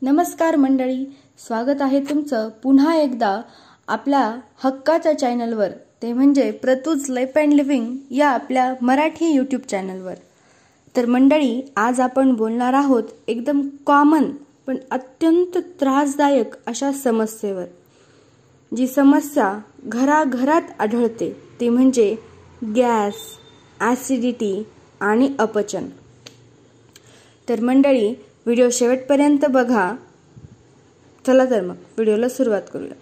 नमस्कार मंडळी, स्वागत आहे तुमचं पुन्हा एकदा आपल्या हक्काच्या चॅनलवर, ते म्हणजे प्रतूज लाईफ अँड लिव्हिंग या आपल्या मराठी यूट्यूब चॅनलवर। तर मंडळी, आज आपण बोलणार आहोत एकदम कॉमन पण अत्यंत त्रासदायक अशा समस्येवर, जी समस्या घराघरात आढळते, ती म्हणजे गॅस, ॲसिडिटी आणि अपचन। तर मंडळी, व्हिडिओ शेवटपर्यंत बघा। चला तर मग व्हिडिओला सुरुवात करूया।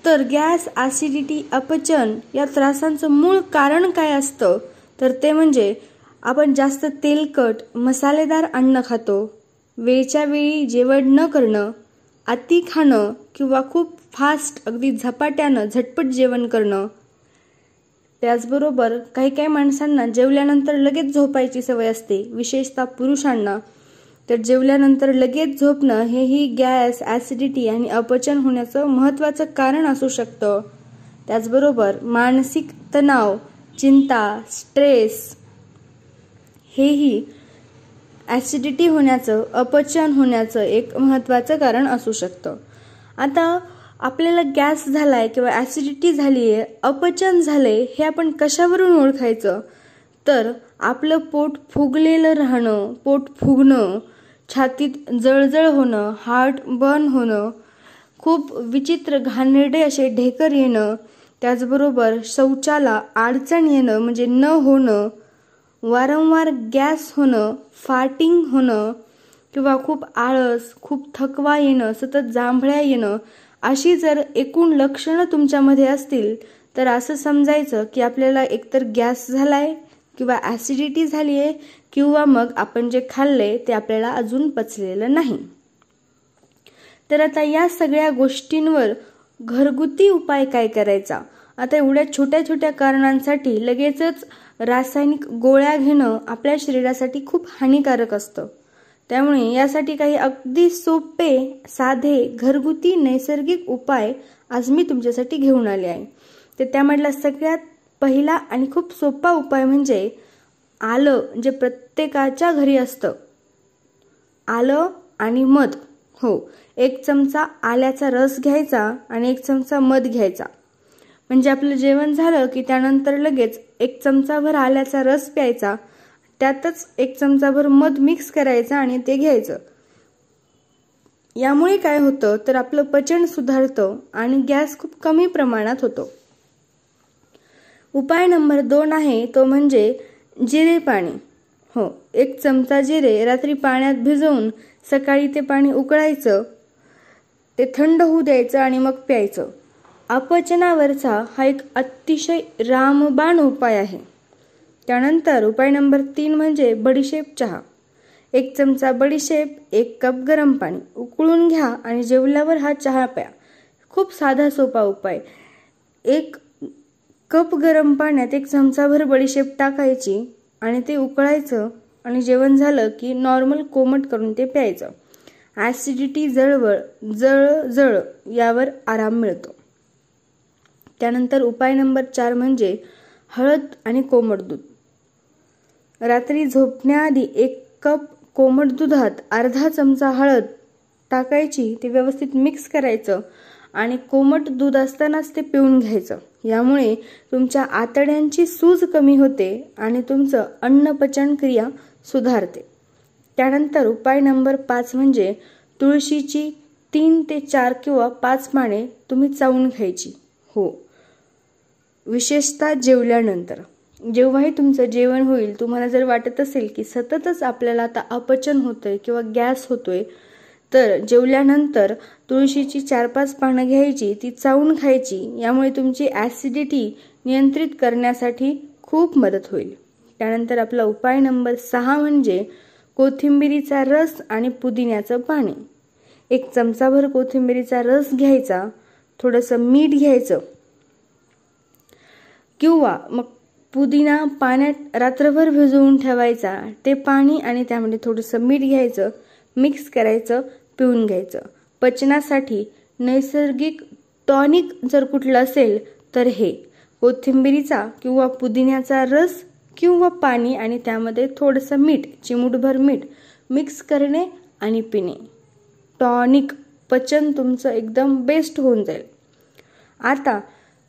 तर गॅस, ॲसिडिटी, अपचन या त्रासांचं मूळ कारण काय असतं, तर ते म्हणजे आपण जास्त तेलकट, मसालेदार अन्न खातो, वेळच्या वेळी जेवण न करणं, अति खाणं किंवा खूप फास्ट अगदी झपाट्यानं झटपट जेवण करणं। त्याचबरोबर काही माणसांना जेवल्यानंतर लगेच झोपायची सवय असते, विशेषतः पुरुषांना। तर जेवल्यानंतर लगेच झोपणं हेही गॅस, ॲसिडिटी आणि अपचन होण्याचं महत्त्वाचं कारण असू शकतं। त्याचबरोबर मानसिक तणाव, चिंता, स्ट्रेस हेही ॲसिडिटी होण्याचं, अपचन होण्याचं एक महत्त्वाचं कारण असू शकतं। आता आपल्याला गॅस झालाय किंवा ॲसिडिटी झालीये, अपचन झाले, हे आपण कशावरून ओळखायचं? तर आपलं पोट फुगलेलं राहणं, पोट फुगणं, छातीत जळजळ होणं, हार्ट बर्न होणं, खूप विचित्र घाणेरडे असे ढेकर येणं, त्याचबरोबर शौचाला अडचण येणं म्हणजे न होणं, वारंवार गॅस होणं, फार्टिंग होणं किंवा खूप आळस, खूप थकवा येणं, सतत जांभळ्या येणं, अशी जर एकूण लक्षणं तुमच्यामध्ये असतील तर असं समजायचं की आपल्याला एकतर गॅस झालाय किंवा ॲसिडिटी झालीये किंवा मग आपण जे खाल्ले ते आपल्याला अजून पचलेलं नाही। तर आता या सगळ्या गोष्टींवर घरगुती उपाय काय करायचा? आता एवढ्या छोट्या छोट्या कारणांसाठी लगेचच रासायनिक गोळ्या घेणं आपल्या शरीरासाठी खूप हानिकारक असतं। त्यामुळे यासाठी काही अगदी सोपे, साधे, घरगुती, नैसर्गिक उपाय आज मी तुमच्यासाठी घेऊन आले आहे। तर त्यामधला सगळ्यात पहिला आणि खूप सोपा उपाय म्हणजे आलं, जे प्रत्येकाच्या घरी असतं। आलं आणि मध। हो, 1 चमचा आल्याचा रस घ्यायचा आणि 1 चमचा मध घ्यायचा। म्हणजे आपलं जेवण झालं की त्यानंतर लगेच 1 चमचाभर आल्याचा रस प्यायचा, त्यातच 1 चमचाभर मध मिक्स करायचं आणि ते घ्यायचं। यामुळे काय होतं तर आपलं पचन सुधारतं आणि गॅस खूप कमी प्रमाणात होतो। उपाय नंबर 2 आहे तो म्हणजे जिरे पाणी। हो, 1 चमचा जिरे रात्री पाण्यात भिजवून सकाळी ते पाणी उकळायचं, ते थंड होऊ द्यायचं आणि मग प्यायचं। अपचनावरचा हा एक अतिशय रामबाण उपाय आहे। त्यानंतर उपाय नंबर 3 म्हणजे बडीशेप चहा। 1 चमचा बडीशेप, 1 कप गरम पाणी उकळून घ्या आणि जेवल्यावर हा चहा प्या। खूप साधा सोपा उपाय। 1 कप गरम पाण्यात 1 चमचाभर बडीशेप टाकायची आणि ते उकळायचं आणि जेवण झालं की नॉर्मल कोमट करून ते प्यायचं। ॲसिडिटी, जळजळ यावर आराम मिळतो। त्यानंतर उपाय नंबर 4 म्हणजे हळद आणि कोमट दूध। रात्री झोपण्याआधी 1 कप कोमट दुधात अर्धा चमचा हळद टाकायची, ते व्यवस्थित मिक्स करायचं आणि कोमट दूध असतानाच ते पिऊन घ्यायचं। यामुळे तुमच्या आतड्यांची सूज कमी होते आणि तुमचं अन्नपचन क्रिया सुधारते। त्यानंतर उपाय नंबर 5 म्हणजे तुळशीची 3 ते 4 किंवा 5 पाने तुम्ही चावून घ्यायची। हो, विशेषतः जेवल्यानंतर। जेव्हाही तुमचं जेवण होईल, तुम्हाला जर वाटत असेल की सततच आपल्याला आता अपचन होतंय किंवा गॅस होतोय, तर जेवल्यानंतर तुळशीची 4-5 पानं घ्यायची, ती चावून खायची। यामुळे तुमची ॲसिडिटी नियंत्रित करण्यासाठी खूप मदत होईल। त्यानंतर आपला उपाय नंबर 6 म्हणजे कोथिंबिरीचा रस आणि पुदिन्याचं पाणी। 1 चमचाभर कोथिंबिरीचा रस घ्यायचा, थोडंसं मीठ घ्यायचं किंवा मग पुदिना पाण्यात रात्रभर भिजवून ठेवायचा, ते पाणी आणि त्यामध्ये थोडंसं मीठ घ्यायचं, मिक्स करायचं, पिऊन घ्यायचं। पचनासाठी नैसर्गिक टॉनिक जर कुठलं असेल तर हे कोथिंबिरीचा किंवा पुदिन्याचा रस किंवा पाणी आणि त्यामध्ये थोडंसं मीठ, चिमूटभर मीठ मिक्स करणे आणि पिणे। टॉनिक, पचन तुमचं एकदम बेस्ट होऊन जाईल. आता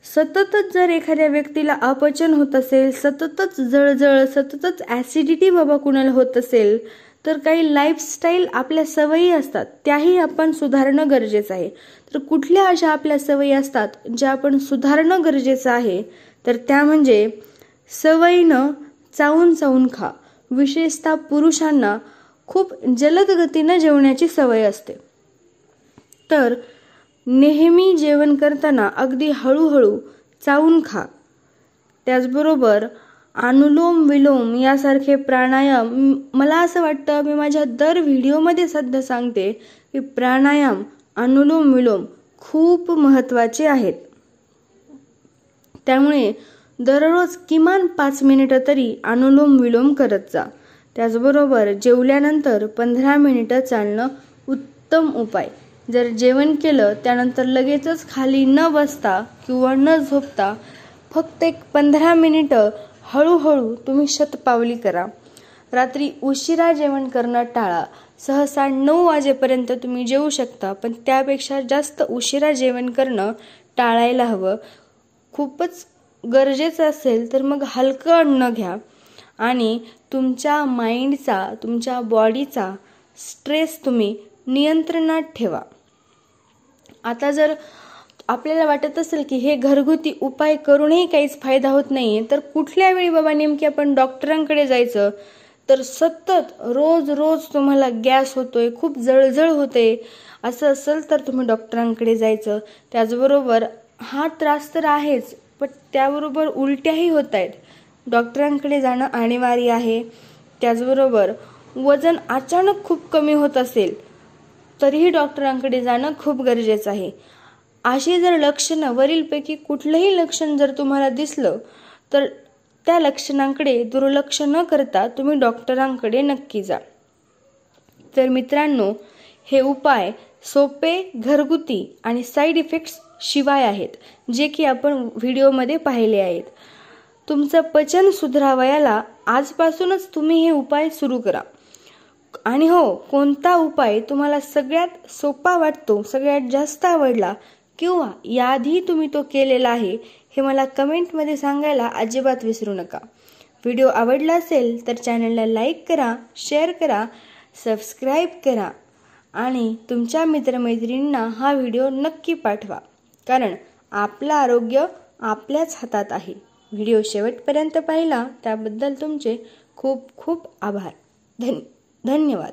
सततच जर एखाद्या व्यक्तीला अपचन होत असेल, सततच जळजळ, सततच ॲसिडिटी बाबा कुणाला होत असेल, तर काही लाईफस्टाईल आपल्या सवयी असतात, त्याही आपण सुधारणं गरजेचं आहे. तर कुठल्या अशा आपल्या सवयी असतात ज्या आपण सुधारणं गरजेचं आहे, तर त्या म्हणजे सवयीनं चावून चावून खा. विशेषतः पुरुषांना खूप जलद गतीनं जेवण्याची सवय असते. तर नेहमी जेवण करताना अगदी हळूहळू चावून खा. त्याचबरोबर अनुलोम विलोम यासारखे प्राणायाम, मला असं वाटतं, मी माझ्या दर व्हिडिओमध्ये सध्या सांगते की प्राणायाम, अनुलोम विलोम खूप महत्त्वाचे आहेत. त्यामुळे दररोज किमान 5 मिनिटं तरी अनुलोम विलोम करत जा. त्याचबरोबर जेवल्यानंतर 15 मिनिटं चालणं उत्तम उपाय. जर जेवण केलं त्यानंतर लगेचच खाली न बसता किंवा न झोपता फक्त एक 15 मिनिटं हळूहळू तुम्ही शतपावली करा. रात्री उशिरा जेवण करणं टाळा. सहसा 9 वाजेपर्यंत तुम्ही जेवू शकता, पण त्यापेक्षा जास्त उशिरा जेवण करणं टाळायला हवं. खूपच गरजेचं असेल तर मग हलकं अन्न घ्या आणि तुमच्या माइंडचा, तुमच्या बॉडीचा स्ट्रेस तुम्ही नियंत्रणात ठेवा. आता जर आपल्याला वाटत असेल की हे घरगुती उपाय करूनही काहीच फायदा होत नाहीये, तर कुठल्या वेळी बाबा नेमकी आपण डॉक्टरांकडे जायचं? तर सतत रोज रोज तुम्हाला गॅस होतोय, खूप जळजळ होते, असं असेल तर तुम्ही डॉक्टरांकडे जायचं. त्याचबरोबर हा त्रास तर आहेच, पण त्याबरोबर उलट्याही होत आहेत, डॉक्टरांकडे जाणं अनिवार्य आहे. त्याचबरोबर वजन अचानक खूप कमी होत असेल तरीही डॉक्टरांकडे जाणं खूप गरजेचं आहे. अशी जर लक्षणं, वरीलपैकी कुठलंही लक्षण जर तुम्हाला दिसलं तर त्या लक्षणांकडे दुर्लक्ष न करता तुम्ही डॉक्टरांकडे नक्की जा. तर मित्रांनो, हे उपाय सोपे, घरगुती आणि साईड इफेक्ट्स शिवाय आहेत, जे की आपण व्हिडिओमध्ये पाहिले आहेत. तुमचं पचन सुधारावयाला आजपासूनच तुम्ही हे उपाय सुरू करा. आणि हो, कोणता उपाय तुम्हाला सगळ्यात सोपा वाटतो, सगळ्यात जास्त आवडला, किंवा याआधी तुम्ही तो केलेला आहे, हे मला कमेंटमध्ये सांगायला अजिबात विसरू नका. व्हिडिओ आवडला असेल तर चॅनलला लाईक करा, शेअर करा, सबस्क्राईब करा आणि तुमच्या मित्रमैत्रिणींना हा व्हिडिओ नक्की पाठवा, कारण आपलं आरोग्य आपल्याच हातात आहे. व्हिडिओ शेवटपर्यंत पाहिला त्याबद्दल तुमचे खूप खूप आभार. धन्यवाद.